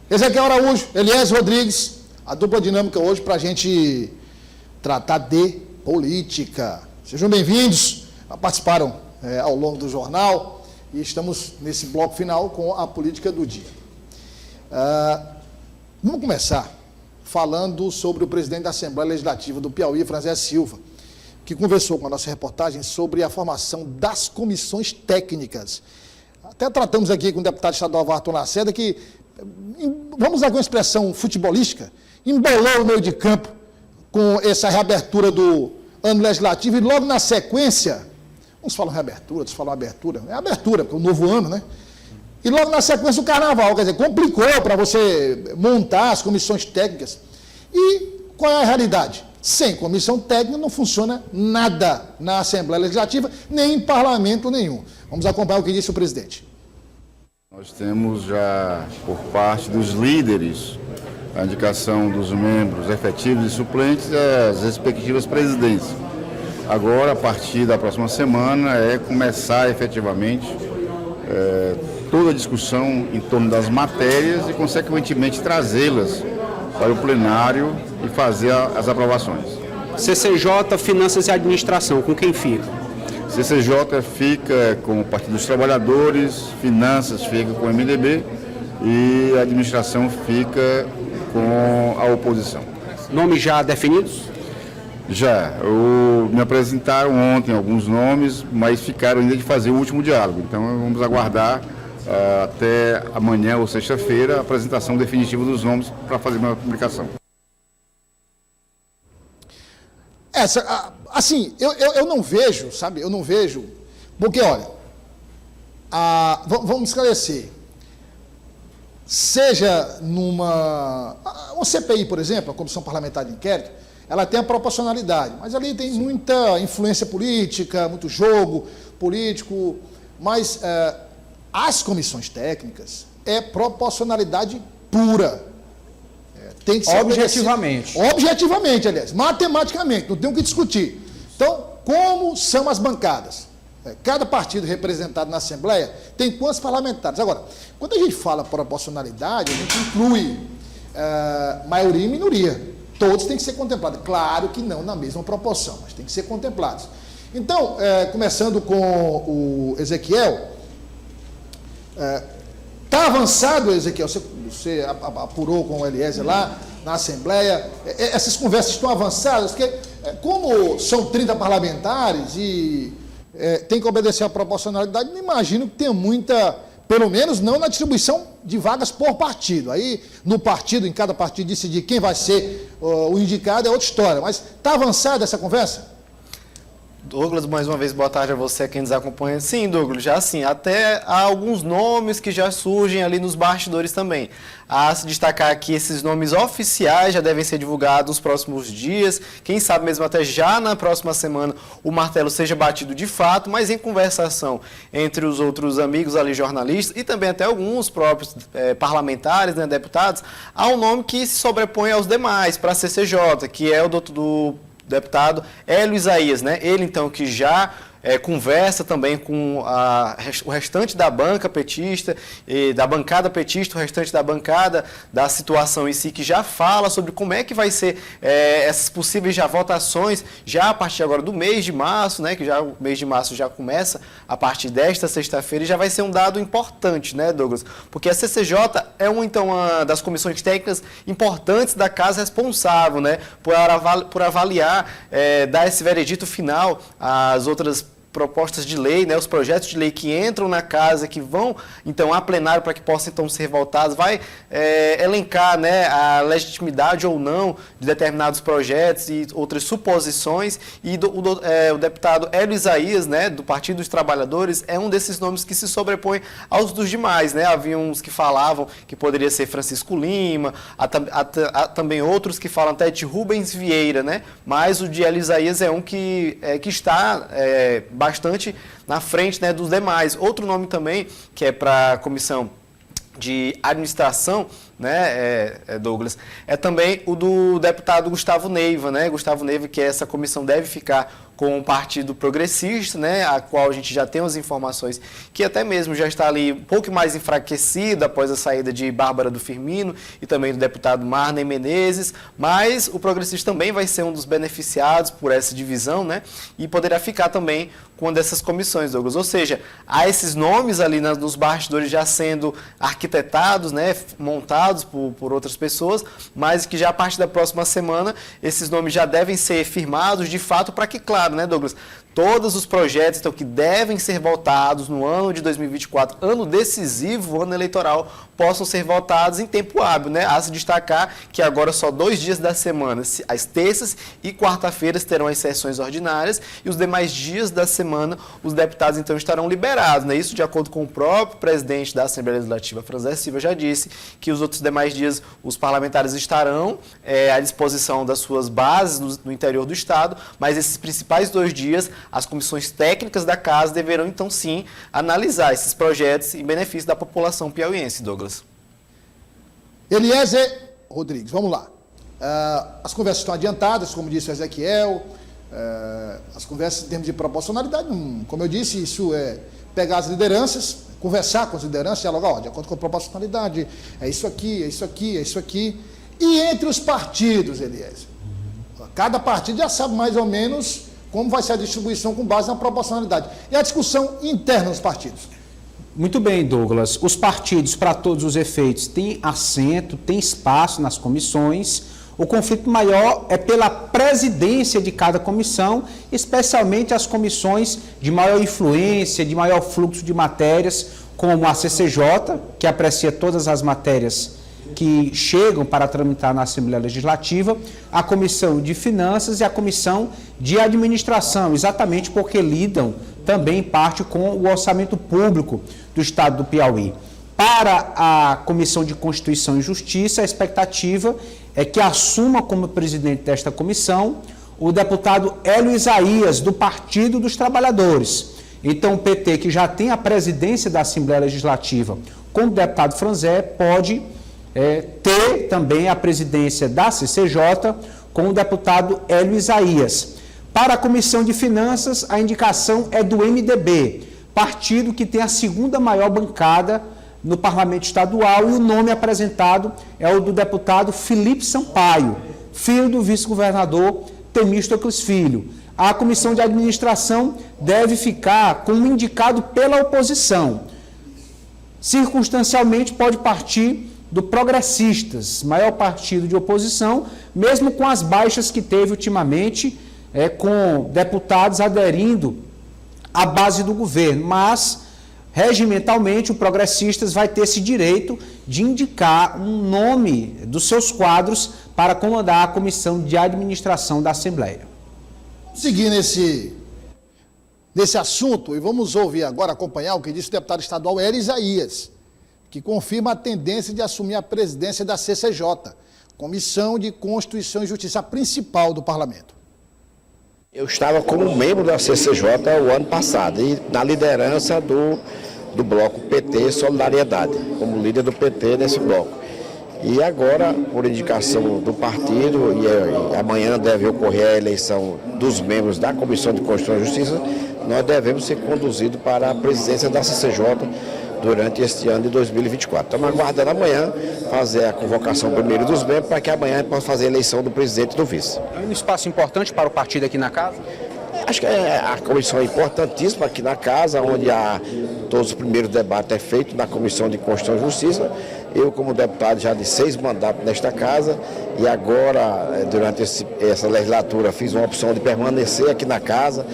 Ezequiel Araújo, Eliezer Rodrigues, a dupla dinâmica hoje para a gente tratar de política. Sejam bem-vindos, participaram ao longo do jornal e estamos nesse bloco final com a política do dia. Vamos começar falando sobre o presidente da Assembleia Legislativa do Piauí, Franzé Silva, que conversou com a nossa reportagem sobre a formação das comissões técnicas. Até tratamos aqui com o deputado estadual Varton Lacerda que, vamos usar uma expressão futebolística, embolou o meio de campo com essa reabertura do ano legislativo e logo na sequência, uns falam reabertura, outros falam abertura, é abertura, porque é o novo ano, né? E logo na sequência o carnaval, quer dizer, complicou para você montar as comissões técnicas. E qual é a realidade? Sem comissão técnica não funciona nada na Assembleia Legislativa, nem em parlamento nenhum. Vamos acompanhar o que disse o presidente. Nós temos já, por parte dos líderes, a indicação dos membros efetivos e suplentes das respectivas presidências. Agora, a partir da próxima semana, começar efetivamente toda a discussão em torno das matérias e, consequentemente, trazê-las para o plenário e fazer as aprovações. CCJ, Finanças e Administração, com quem fica? CCJ fica com o Partido dos Trabalhadores, Finanças fica com o MDB e a Administração fica com a oposição. Nomes já definidos? Já. Me apresentaram ontem alguns nomes, mas ficaram ainda de fazer o último diálogo. Então, vamos aguardar até amanhã ou sexta-feira a apresentação definitiva dos nomes para fazer uma publicação. Assim, eu não vejo, sabe, porque, olha, vamos esclarecer, seja uma CPI, por exemplo, a Comissão Parlamentar de Inquérito, ela tem a proporcionalidade, mas ali tem muita influência política, muito jogo político, mas as comissões técnicas é proporcionalidade pura. Tem que ser objetivamente. Objetivamente, aliás, matematicamente, não tem o que discutir. Então, como são as bancadas? Cada partido representado na Assembleia tem quantos parlamentares? Agora, quando a gente fala proporcionalidade, a gente inclui maioria e minoria. Todos têm que ser contemplados. Claro que não na mesma proporção, mas tem que ser contemplados. Então, começando com o Ezequiel, está avançado, Ezequiel, você apurou com o Eliezer lá na Assembleia, essas conversas estão avançadas, porque como são 30 parlamentares e tem que obedecer à proporcionalidade, não imagino que tenha muita, pelo menos não na distribuição de vagas por partido. Aí, no partido, em cada partido, decidir quem vai ser o indicado é outra história. Mas está avançada essa conversa? Douglas, mais uma vez, boa tarde a você, quem nos acompanha. Sim, Douglas, já assim, até há alguns nomes que já surgem ali nos bastidores também. Há se destacar que esses nomes oficiais já devem ser divulgados nos próximos dias, quem sabe mesmo até já na próxima semana o martelo seja batido de fato, mas em conversação entre os outros amigos ali jornalistas e também até alguns próprios parlamentares, né, deputados, há um nome que se sobrepõe aos demais para a CCJ, que é o do deputado Hélio Isaías, né? Ele, então, que já conversa também com o restante da banca petista, da bancada petista, o restante da bancada da situação em si, que já fala sobre como é que vai ser essas possíveis já votações, já a partir agora do mês de março, né? Que já o mês de março já começa a partir desta sexta-feira e já vai ser um dado importante, né, Douglas? Porque a CCJ é uma das comissões técnicas importantes da casa responsável, né? Por avaliar, dar esse veredito final às outras propostas de lei, né, os projetos de lei que entram na casa, que vão, então, a plenário para que possam, então, ser votados, vai elencar, né, a legitimidade ou não de determinados projetos e outras suposições, e o deputado Hélio Isaías, né, do Partido dos Trabalhadores, é um desses nomes que se sobrepõe aos dos demais, né, havia uns que falavam que poderia ser Francisco Lima, há também outros que falam até de Rubens Vieira, né, mas o de Hélio Isaías é um que está bastante na frente, né, dos demais. Outro nome também, que é para a comissão de administração, né, Douglas, é também o do deputado Gustavo Neiva, né? Gustavo Neiva, que essa comissão deve ficar com o Partido Progressista, né, a qual a gente já tem as informações que até mesmo já está ali um pouco mais enfraquecida após a saída de Bárbara do Firmino e também do deputado Marney Menezes, mas o Progressista também vai ser um dos beneficiados por essa divisão, né, e poderá ficar também com uma dessas comissões, Douglas. Ou seja, há esses nomes ali nos bastidores já sendo arquitetados, né, montados por outras pessoas, mas que já a partir da próxima semana esses nomes já devem ser firmados de fato para que, claro, né, Douglas, todos os projetos então, que devem ser votados no ano de 2024, ano decisivo, ano eleitoral, possam ser votados em tempo hábil, né? Há se destacar que agora só 2 dias da semana, as terças e quarta-feiras terão as sessões ordinárias e os demais dias da semana os deputados então estarão liberados, né? Isso de acordo com o próprio presidente da Assembleia Legislativa, Franzé Silva, já disse que os outros demais dias os parlamentares estarão à disposição das suas bases no interior do Estado, mas esses principais 2 dias as comissões técnicas da Casa deverão, então, sim, analisar esses projetos em benefício da população piauiense, Douglas. Eliezer Rodrigues, vamos lá. As conversas estão adiantadas, como disse o Ezequiel, as conversas em termos de proporcionalidade, como eu disse, isso é pegar as lideranças, conversar com as lideranças, dialogar, de acordo com a proporcionalidade, é isso aqui, é isso aqui, é isso aqui. E entre os partidos, Eliezer, cada partido já sabe mais ou menos como vai ser a distribuição com base na proporcionalidade. E a discussão interna dos partidos? Muito bem, Douglas. Os partidos, para todos os efeitos, têm assento, têm espaço nas comissões. O conflito maior é pela presidência de cada comissão, especialmente as comissões de maior influência, de maior fluxo de matérias, como a CCJ, que aprecia todas as matérias que chegam para tramitar na Assembleia Legislativa, a Comissão de Finanças e a Comissão de Administração, exatamente porque lidam também em parte com o orçamento público do Estado do Piauí. Para a Comissão de Constituição e Justiça, a expectativa é que assuma como presidente desta comissão o deputado Hélio Isaías, do Partido dos Trabalhadores. Então, o PT, que já tem a presidência da Assembleia Legislativa com o deputado Franzé, pode ter também a presidência da CCJ com o deputado Hélio Isaías. Para a Comissão de Finanças, a indicação é do MDB, partido que tem a segunda maior bancada no Parlamento Estadual, e o nome apresentado é o do deputado Felipe Sampaio, filho do vice-governador Temístocles Filho. A Comissão de Administração deve ficar com um indicado pela oposição. Circunstancialmente, pode partir do Progressistas, maior partido de oposição, mesmo com as baixas que teve ultimamente, com deputados aderindo à base do governo, mas regimentalmente o Progressistas vai ter esse direito de indicar um nome dos seus quadros para comandar a Comissão de Administração da Assembleia. Seguir nesse assunto, e vamos ouvir agora, acompanhar o que disse o deputado estadual Hélio Isaías, que confirma a tendência de assumir a presidência da CCJ, Comissão de Constituição e Justiça, a principal do Parlamento. Eu estava como membro da CCJ o ano passado, e na liderança do bloco PT Solidariedade, como líder do PT nesse bloco. E agora, por indicação do partido, e amanhã deve ocorrer a eleição dos membros da Comissão de Constituição e Justiça, nós devemos ser conduzidos para a presidência da CCJ durante este ano de 2024. Estamos aguardando amanhã fazer a convocação primeiro dos membros para que amanhã possa fazer a eleição do presidente e do vice. É um espaço importante para o partido aqui na casa? Acho que a comissão é importantíssima aqui na casa, onde todos os primeiros debates é feito na Comissão de Constituição e Justiça. Eu, como deputado, já de 6 mandatos nesta casa, e agora, durante essa legislatura, fiz uma opção de permanecer aqui na casa,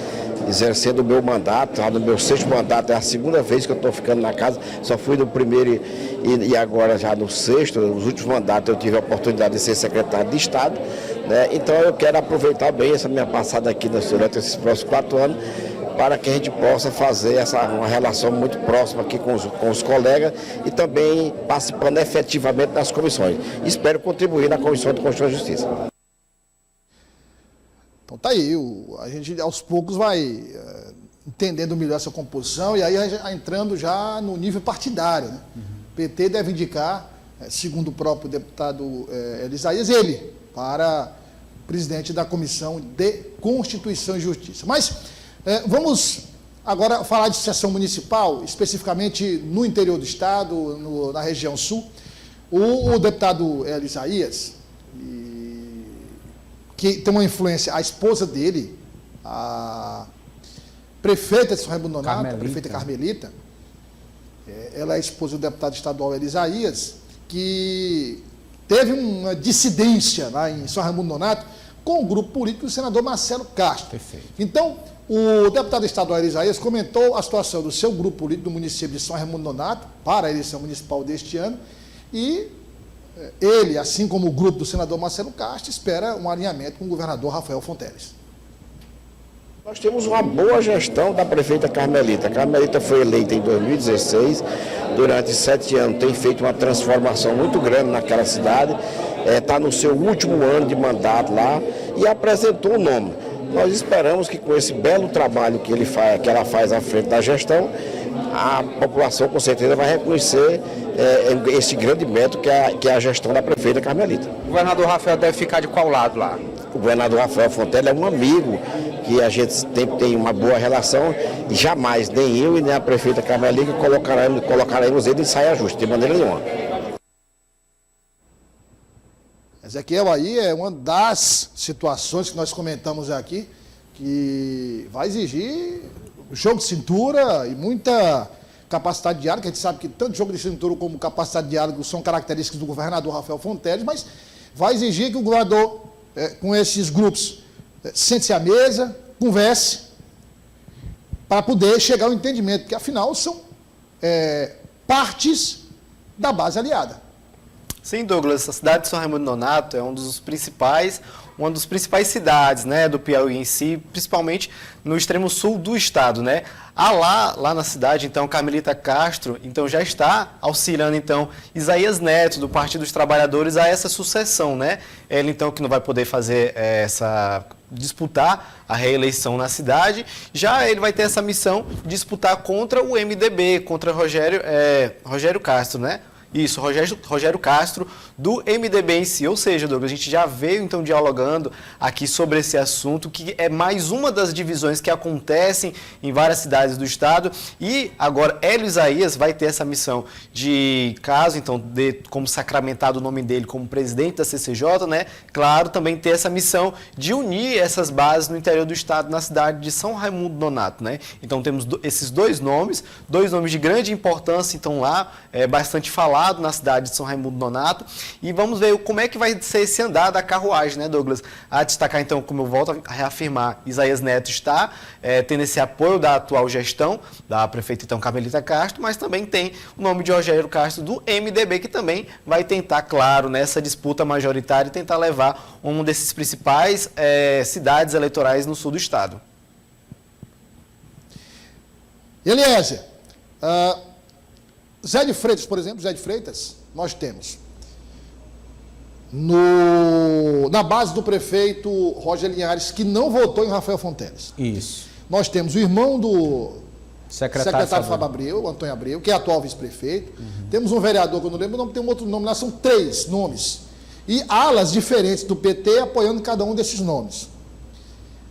exercendo o meu mandato. No meu 6º mandato, é a 2ª vez que eu estou ficando na casa, só fui no primeiro e agora já no 6º, os últimos mandatos eu tive a oportunidade de ser secretário de Estado, né? Então eu quero aproveitar bem essa minha passada aqui durante esses próximos 4 anos, para que a gente possa fazer uma relação muito próxima aqui com os colegas e também participando efetivamente das comissões. Espero contribuir na Comissão de Constituição e Justiça. Então tá aí, a gente aos poucos vai entendendo melhor essa composição e aí entrando já no nível partidário, né? O PT deve indicar, segundo o próprio deputado Hélio Isaías, ele para presidente da Comissão de Constituição e Justiça. Mas vamos agora falar de sessão municipal, especificamente no interior do estado, na região sul. O deputado Hélio Isaías, que tem uma influência, a esposa dele, a prefeita de São Raimundo Nonato, a prefeita Carmelita, ela é esposa do deputado estadual Hélio Isaías, que teve uma dissidência lá em São Raimundo Nonato com o grupo político do senador Marcelo Castro. Perfeito. Então, o deputado estadual Hélio Isaías comentou a situação do seu grupo político do município de São Raimundo Nonato para a eleição municipal deste ano e ele, assim como o grupo do senador Marcelo Castro, espera um alinhamento com o governador Rafael Fonteles. Nós temos uma boa gestão da prefeita Carmelita. A Carmelita foi eleita em 2016, durante 7 anos tem feito uma transformação muito grande naquela cidade, está no seu último ano de mandato lá e apresentou o nome. Nós esperamos que com esse belo trabalho que ela faz à frente da gestão, a população com certeza vai reconhecer esse grande mérito que é a gestão da prefeita Carmelita. O governador Rafael deve ficar de qual lado lá? O governador Rafael Fonteles é um amigo que a gente sempre tem uma boa relação e jamais, nem eu e nem a prefeita Carmelita colocaremos ele em saia justa, de maneira nenhuma. Ezequiel, aí é uma das situações que nós comentamos aqui, que vai exigir jogo de cintura e muita capacidade de diálogo, que a gente sabe que tanto jogo de cintura como capacidade de diálogo são características do governador Rafael Fonteles, mas vai exigir que o governador, com esses grupos, sente-se à mesa, converse, para poder chegar ao entendimento, porque afinal são partes da base aliada. Sim, Douglas, a cidade de São Raimundo Nonato é uma das principais cidades, né, do Piauí em si, principalmente no extremo sul do estado, né? Lá na cidade, então, Carmelita Castro, então, já está auxiliando, então, Isaías Neto, do Partido dos Trabalhadores, a essa sucessão, né? Ele, então, que não vai poder fazer disputar a reeleição na cidade, já ele vai ter essa missão de disputar contra o MDB, contra Rogério Castro, né? Isso, Rogério Castro, do MDB em si. Ou seja, Douglas, a gente já veio, então, dialogando aqui sobre esse assunto, que é mais uma das divisões que acontecem em várias cidades do estado. E agora, Hélio Isaías vai ter essa missão de, caso, então, como sacramentado o nome dele como presidente da CCJ, né? Claro, também ter essa missão de unir essas bases no interior do estado, na cidade de São Raimundo Nonato, né? Então, temos esses dois nomes de grande importância, então, lá, bastante falado na cidade de São Raimundo Nonato, e vamos ver como é que vai ser esse andar da carruagem, né, Douglas? A destacar, então, como eu volto a reafirmar, Isaías Neto está tendo esse apoio da atual gestão, da prefeita, então, Carmelita Castro, mas também tem o nome de Rogério Castro, do MDB, que também vai tentar, claro, nessa disputa majoritária, tentar levar uma desses principais cidades eleitorais no sul do estado. Eliezer, Zé de Freitas, por exemplo, nós temos na base do prefeito Roger Linhares, que não votou em Rafael Fonteles. Isso. Nós temos o irmão do secretário Fábio Abreu, Antônio Abreu, que é atual vice-prefeito. Temos um vereador, que eu não lembro o nome, tem um outro nome lá, são 3 nomes. E alas diferentes do PT apoiando cada um desses nomes.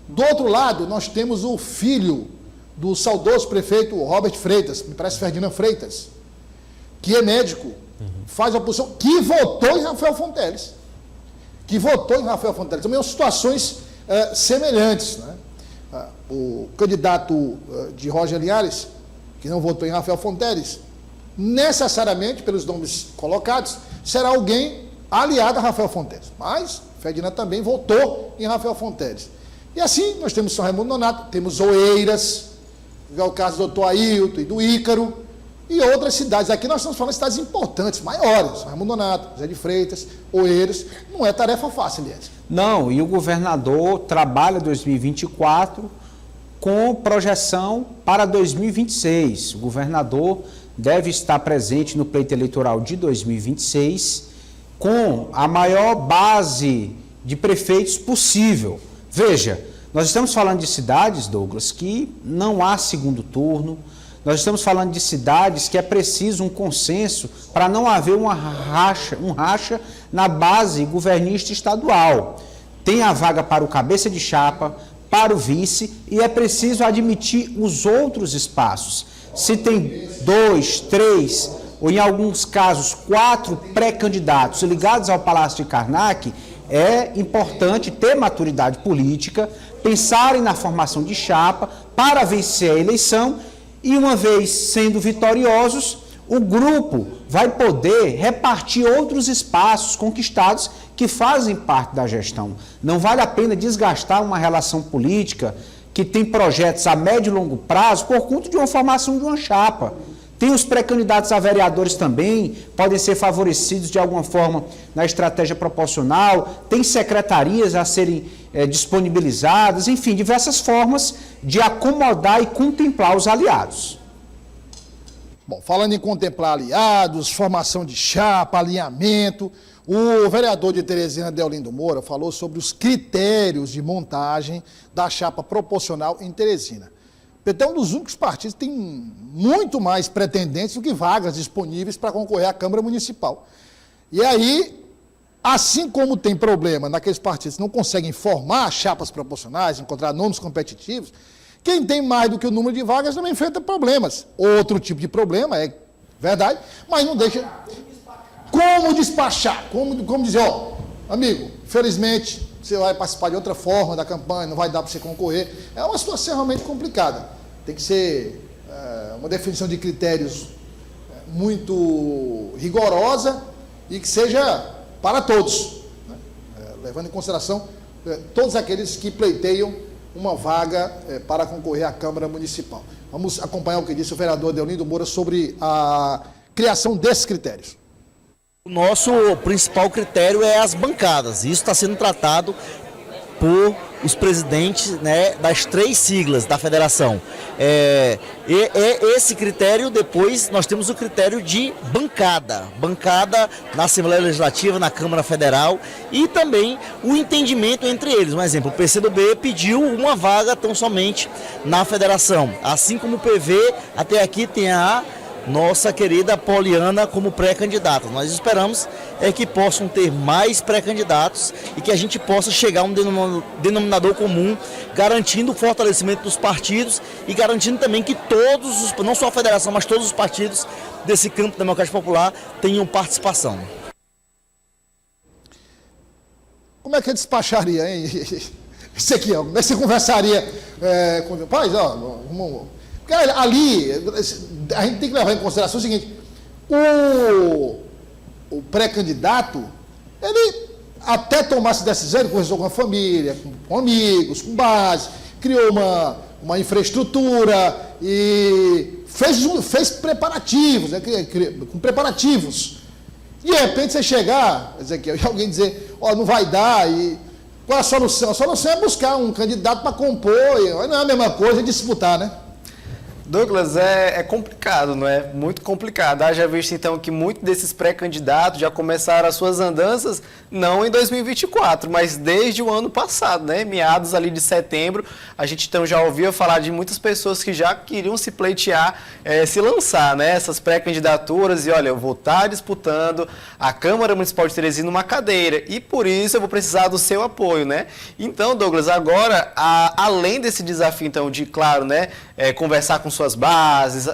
Do outro lado, nós temos o filho do saudoso prefeito Robert Freitas, me parece Ferdinand Freitas, que é médico, faz a oposição, que votou em Rafael Fonteles. Também são situações semelhantes, né? O candidato de Roger Linhares, que não votou em Rafael Fonteles, necessariamente, pelos nomes colocados, será alguém aliado a Rafael Fonteles. Mas Ferdinand também votou em Rafael Fonteles. E assim, nós temos São Raimundo Nonato, temos Oeiras, que é o caso do Dr. Ailton e do Ícaro, e outras cidades. Aqui nós estamos falando de cidades importantes, maiores. São Raimundo Nonato, Zé de Freitas, Oeiras. Não é tarefa fácil, Elias. Não, e o governador trabalha 2024 com projeção para 2026. O governador deve estar presente no pleito eleitoral de 2026 com a maior base de prefeitos possível. Veja, nós estamos falando de cidades, Douglas, que não há segundo turno. Nós estamos falando de cidades que é preciso um consenso para não haver um racha na base governista estadual. tem a vaga para o cabeça de chapa, para o vice, e é preciso admitir os outros espaços. Se tem 2, 3, ou em alguns casos 4 pré-candidatos ligados ao Palácio de Karnak, é importante ter maturidade política, pensarem na formação de chapa para vencer a eleição e, uma vez sendo vitoriosos, o grupo vai poder repartir outros espaços conquistados que fazem parte da gestão. Não vale a pena desgastar uma relação política que tem projetos a médio e longo prazo por conta de uma formação de uma chapa. Tem os pré-candidatos a vereadores também, podem ser favorecidos de alguma forma na estratégia proporcional, tem secretarias a serem disponibilizadas, enfim, diversas formas de acomodar e contemplar os aliados. Bom, falando em contemplar aliados, formação de chapa, alinhamento, o vereador de Teresina, Deolindo Moura, falou sobre os critérios de montagem da chapa proporcional em Teresina. O PT é um dos únicos partidos que tem muito mais pretendentes do que vagas disponíveis para concorrer à Câmara Municipal. E aí, assim como tem problema naqueles partidos que não conseguem formar chapas proporcionais, encontrar nomes competitivos, quem tem mais do que o número de vagas também enfrenta problemas. Outro tipo de problema, é verdade, mas não deixa... Como despachar? Como dizer, ó, amigo, felizmente você vai participar de outra forma da campanha, não vai dar para você concorrer. É uma situação realmente complicada. Tem que ser uma definição de critérios muito rigorosa e que seja para todos, né? Levando em consideração todos aqueles que pleiteiam uma vaga para concorrer à Câmara Municipal. Vamos acompanhar o que disse o vereador Deolindo Moura sobre a criação desses critérios. O nosso principal critério é as bancadas. Isso está sendo tratado por os presidentes, né, das 3 siglas da federação. Esse critério, depois nós temos o critério de bancada. Bancada na Assembleia Legislativa, na Câmara Federal e também o entendimento entre eles. Um exemplo, o PCdoB pediu uma vaga tão somente na federação. Assim como o PV, até aqui tem a nossa querida Poliana como pré-candidata. Nós esperamos que possam ter mais pré-candidatos e que a gente possa chegar a um denominador comum, garantindo o fortalecimento dos partidos e garantindo também que todos, não só a federação, mas todos os partidos desse campo democrático popular tenham participação. Como é que despacharia, hein? Isso aqui, ó, como é que você conversaria com o pai? Porque ali, a gente tem que levar em consideração o seguinte, o pré-candidato, ele até tomar essa decisão, ele conversou com a família, com amigos, com base, criou uma infraestrutura e fez preparativos, né, com preparativos. De repente você chegar, Ezequiel, e alguém dizer, ó, não vai dar, e qual é a solução? A solução é buscar um candidato para compor, não é a mesma coisa, é disputar, né? Douglas, é complicado, não é? Muito complicado. Haja visto, então, que muitos desses pré-candidatos já começaram as suas andanças, não em 2024, mas desde o ano passado, né? Meados ali de setembro, a gente então já ouvia falar de muitas pessoas que já queriam se pleitear, se lançar, né? Essas pré-candidaturas e, olha, eu vou estar disputando a Câmara Municipal de Teresina uma cadeira e, por isso, eu vou precisar do seu apoio, né? Então, Douglas, agora, além desse desafio, então, de, claro, né, conversar com suas bases,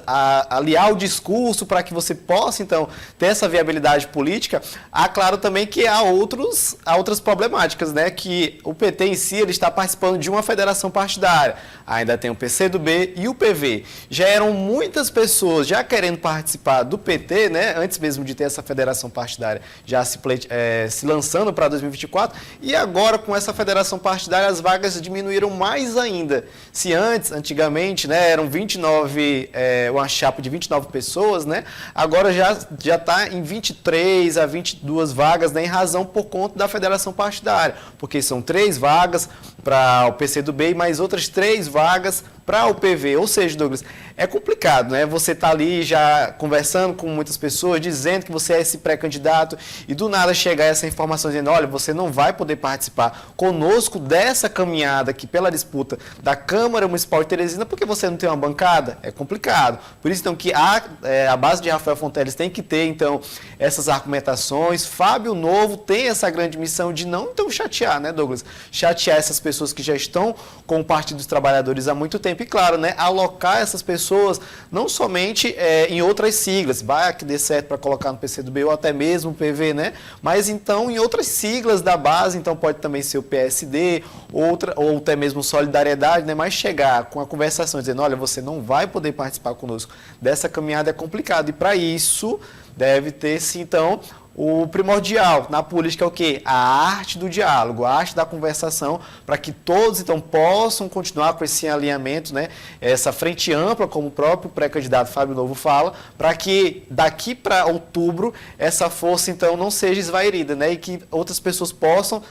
aliar o discurso para que você possa, então, ter essa viabilidade política, há, claro, também que há outras problemáticas, né? Que o PT em si, ele está participando de uma federação partidária. Ainda tem o PCdoB e o PV. Já eram muitas pessoas já querendo participar do PT, né? Antes mesmo de ter essa federação partidária, já se lançando para 2024. E agora, com essa federação partidária, as vagas diminuíram mais ainda. Se antigamente, né, eram 29, uma chapa de 29 pessoas, né? Agora já está em 23 a 22 vagas, né, em razão por conta da federação partidária, porque são 3 vagas para o PCdoB e mais outras 3 vagas para o PV. Ou seja, Douglas, é complicado, né? Você está ali já conversando com muitas pessoas, dizendo que você é esse pré-candidato e do nada chegar essa informação dizendo, olha, você não vai poder participar conosco dessa caminhada aqui pela disputa da Câmara Municipal de Teresina porque você não tem uma bancada. É complicado. Por isso, então, que a base de Rafael Fonteles tem que ter, então, essas argumentações. Fábio Novo tem essa grande missão de não, então, chatear, né, Douglas? Chatear essas pessoas que já estão com o Partido dos Trabalhadores há muito tempo e, claro, né, alocar essas pessoas não somente em outras siglas, vai que dê certo para colocar no PCdoB ou até mesmo o PV, né, mas então em outras siglas da base, então pode também ser o PSD, ou até mesmo Solidariedade, né, mas chegar com a conversação dizendo, olha, você não vai poder participar conosco dessa caminhada é complicado e para isso deve ter-se então o primordial na política é o quê? A arte do diálogo, a arte da conversação, para que todos, então, possam continuar com esse alinhamento, né? Essa frente ampla, como o próprio pré-candidato Fábio Novo fala, para que daqui para outubro essa força, então, não seja esvairida, né? E que outras pessoas possam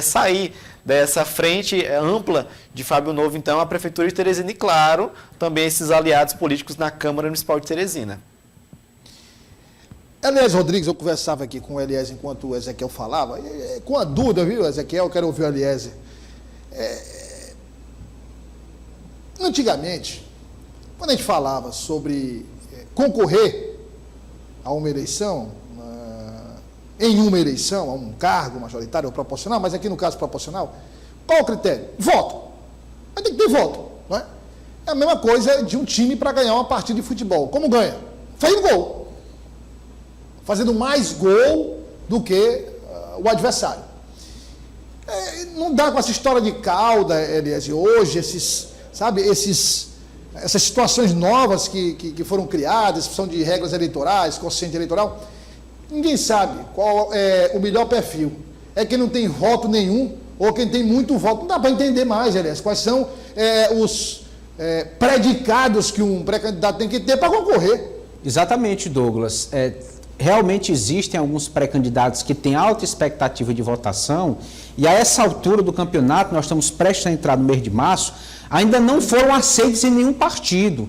sair dessa frente ampla de Fábio Novo, então, a Prefeitura de Teresina e, claro, também esses aliados políticos na Câmara Municipal de Teresina. Elias Rodrigues, eu conversava aqui com o Elias enquanto o Ezequiel falava, com a dúvida, viu, Ezequiel, eu quero ouvir o Elias. Antigamente, quando a gente falava sobre concorrer a uma eleição, em uma eleição, a um cargo majoritário ou proporcional, mas aqui no caso proporcional, qual o critério? Voto. Mas tem que ter voto, não é? É a mesma coisa de um time para ganhar uma partida de futebol. Como ganha? Fazendo gol. Fazendo mais gol do que o adversário. Não dá com essa história de cauda, Elias, e hoje, essas situações novas que foram criadas, são de regras eleitorais, quociente eleitoral, ninguém sabe qual é o melhor perfil. É quem não tem voto nenhum ou quem tem muito voto. Não dá para entender mais, Elias, quais são os predicados que um pré-candidato tem que ter para concorrer. Exatamente, Douglas. Realmente existem alguns pré-candidatos que têm alta expectativa de votação e a essa altura do campeonato, nós estamos prestes a entrar no mês de março, ainda não foram aceitos em nenhum partido.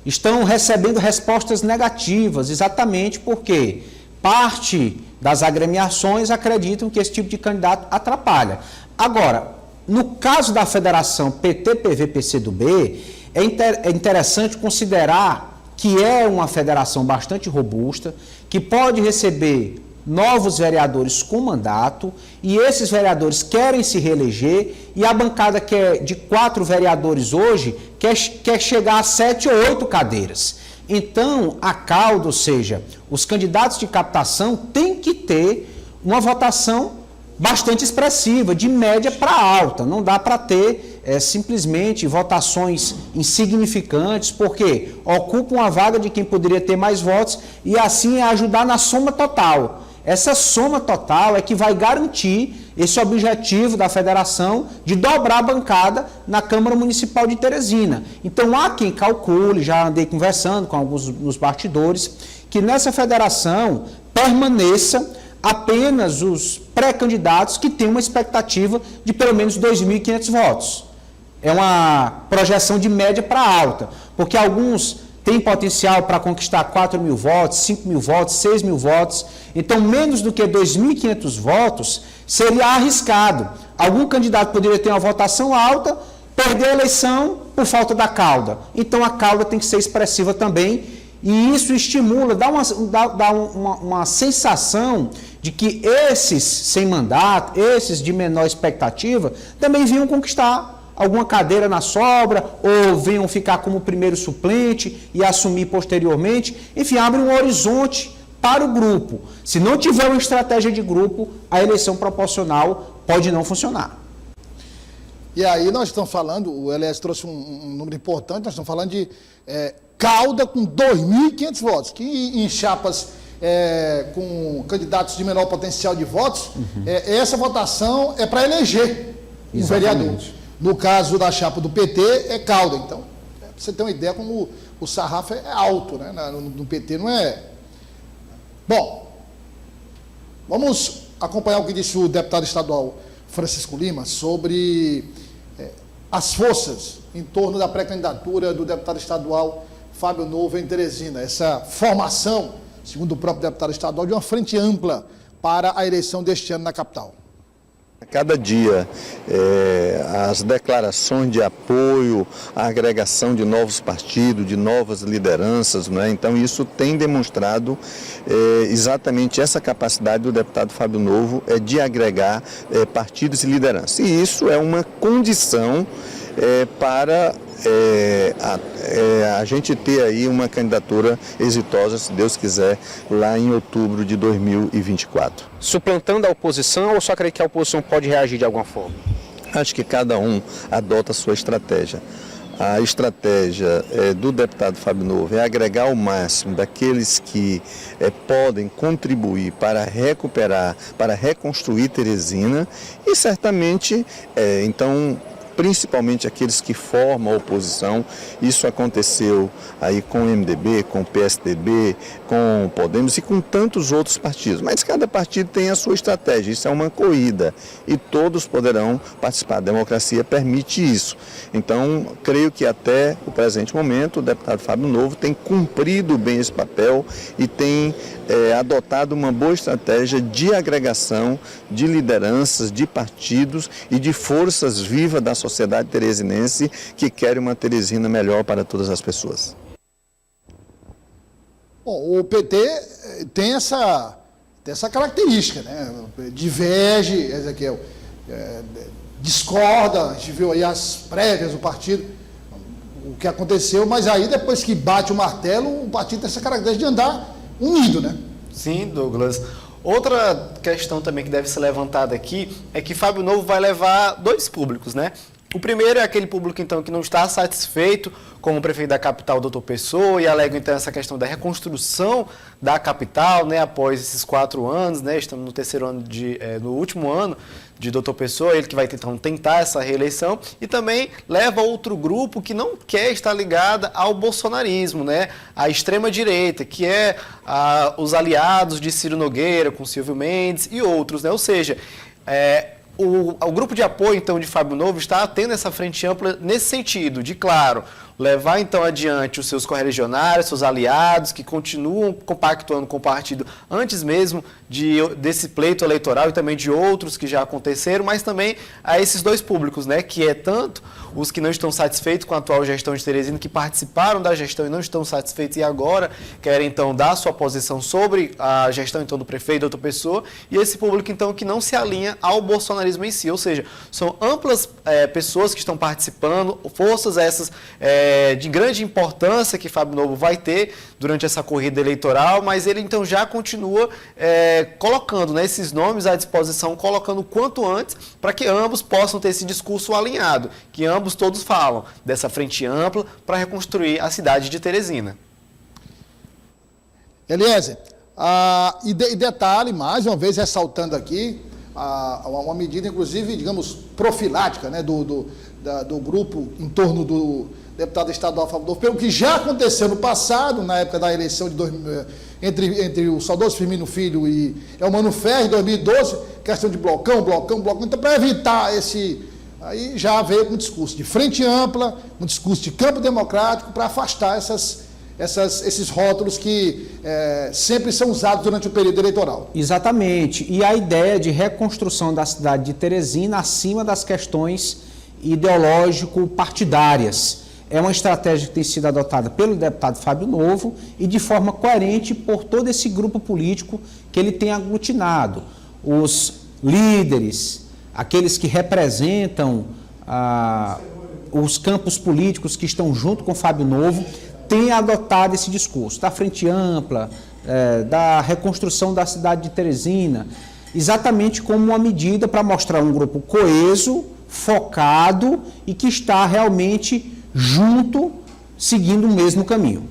Estão recebendo respostas negativas, exatamente porque parte das agremiações acreditam que esse tipo de candidato atrapalha. Agora, no caso da federação PT, PV, PCdoB, é interessante considerar que é uma federação bastante robusta, que pode receber novos vereadores com mandato, e esses vereadores querem se reeleger, e a bancada que é de 4 vereadores hoje quer chegar a 7 ou 8 cadeiras. Então, a cauda, ou seja, os candidatos de captação têm que ter uma votação bastante expressiva, de média para alta. Não dá para ter simplesmente votações insignificantes, porque ocupam a vaga de quem poderia ter mais votos e assim ajudar na soma total. Essa soma total é que vai garantir esse objetivo da federação de dobrar a bancada na Câmara Municipal de Teresina. Então há quem calcule, já andei conversando com alguns nos bastidores, que nessa federação permaneça apenas os pré-candidatos que têm uma expectativa de pelo menos 2.500 votos. É uma projeção de média para alta, porque alguns têm potencial para conquistar 4.000 votos, 5.000 votos, 6.000 votos. Então, menos do que 2.500 votos seria arriscado. Algum candidato poderia ter uma votação alta, perder a eleição por falta da cauda. Então, a cauda tem que ser expressiva também. E isso estimula, dá uma sensação de que esses sem mandato, esses de menor expectativa, também vinham conquistar alguma cadeira na sobra, ou venham ficar como primeiro suplente e assumir posteriormente. Enfim, abre um horizonte para o grupo. Se não tiver uma estratégia de grupo, a eleição proporcional pode não funcionar. E aí nós estamos falando, o Elias trouxe um número importante, nós estamos falando de cauda com 2.500 votos, que em chapas com candidatos de menor potencial de votos, essa votação é para eleger um vereador. No caso da chapa do PT, é cauda. Então, para você ter uma ideia como o sarrafo é alto, né? No PT não é... Bom, vamos acompanhar o que disse o deputado estadual Francisco Lima sobre as forças em torno da pré-candidatura do deputado estadual Fábio Novo em Teresina. Essa formação, segundo o próprio deputado estadual, de uma frente ampla para a eleição deste ano na capital. A cada dia, as declarações de apoio, a agregação de novos partidos, de novas lideranças, né? Então isso tem demonstrado exatamente essa capacidade do deputado Fábio Novo de agregar partidos e lideranças. E isso é uma condição para a gente ter aí uma candidatura exitosa, se Deus quiser, lá em outubro de 2024. Suplantando a oposição ou só creio que a oposição pode reagir de alguma forma? Acho que cada um adota a sua estratégia. A estratégia do deputado Fábio Novo é agregar o máximo daqueles que podem contribuir para recuperar, para reconstruir Teresina e certamente, então, principalmente aqueles que formam a oposição. Isso aconteceu aí com o MDB, com o PSDB, com o Podemos e com tantos outros partidos. Mas cada partido tem a sua estratégia, isso é uma corrida e todos poderão participar. A democracia permite isso. Então, creio que até o presente momento o deputado Fábio Novo tem cumprido bem esse papel e tem adotado uma boa estratégia de agregação de lideranças, de partidos e de forças vivas da sociedade teresinense que querem uma Teresina melhor para todas as pessoas. Bom, o PT tem essa característica, né? Diverge, Ezequiel, discorda, a gente viu aí as prévias do partido, o que aconteceu, mas aí depois que bate o martelo, o partido tem essa característica de andar unido, né? Sim, Douglas. Outra questão também que deve ser levantada aqui é que Fábio Novo vai levar dois públicos, né? O primeiro é aquele público, então, que não está satisfeito com o prefeito da capital, Dr. Pessoa, e alega, então, essa questão da reconstrução da capital, né, após esses 4 anos, né, estamos no terceiro ano, no último ano de Dr. Pessoa, ele que vai tentar essa reeleição, e também leva outro grupo que não quer estar ligada ao bolsonarismo, né, à extrema-direita, que é os aliados de Ciro Nogueira, com Silvio Mendes e outros, né, ou seja, o grupo de apoio, então, de Fábio Novo está tendo essa frente ampla nesse sentido, de, claro, levar, então, adiante os seus correligionários, seus aliados, que continuam compactuando com o partido antes mesmo desse pleito eleitoral e também de outros que já aconteceram, mas também a esses dois públicos, né, que é tanto os que não estão satisfeitos com a atual gestão de Teresina, que participaram da gestão e não estão satisfeitos e agora querem, então, dar sua posição sobre a gestão, então, do prefeito, Dr. Pessoa, e esse público, então, que não se alinha ao bolsonarismo em si, ou seja, são amplas pessoas que estão participando, forças essas de grande importância que Fábio Novo vai ter durante essa corrida eleitoral, mas ele, então, já continua colocando, né, esses nomes à disposição, colocando o quanto antes, para que ambos possam ter esse discurso alinhado, que ambos todos falam dessa frente ampla para reconstruir a cidade de Teresina. Eliezer, e detalhe, mais uma vez ressaltando aqui, uma medida, inclusive, digamos, profilática, né, do grupo em torno do deputado estadual Fábio Novo, pelo que já aconteceu no passado, na época da eleição de entre o saudoso Firmino Filho e Elmano Ferreira, em 2012, questão de blocão. Então, para evitar aí já veio um discurso de frente ampla, um discurso de campo democrático, para afastar esses rótulos que sempre são usados durante o período eleitoral. Exatamente. E a ideia de reconstrução da cidade de Teresina acima das questões ideológico-partidárias. É uma estratégia que tem sido adotada pelo deputado Fábio Novo e de forma coerente por todo esse grupo político que ele tem aglutinado. Os líderes, aqueles que representam os campos políticos que estão junto com Fábio Novo, têm adotado esse discurso da frente ampla, da reconstrução da cidade de Teresina, exatamente como uma medida para mostrar um grupo coeso, focado e que está realmente junto, seguindo o mesmo caminho.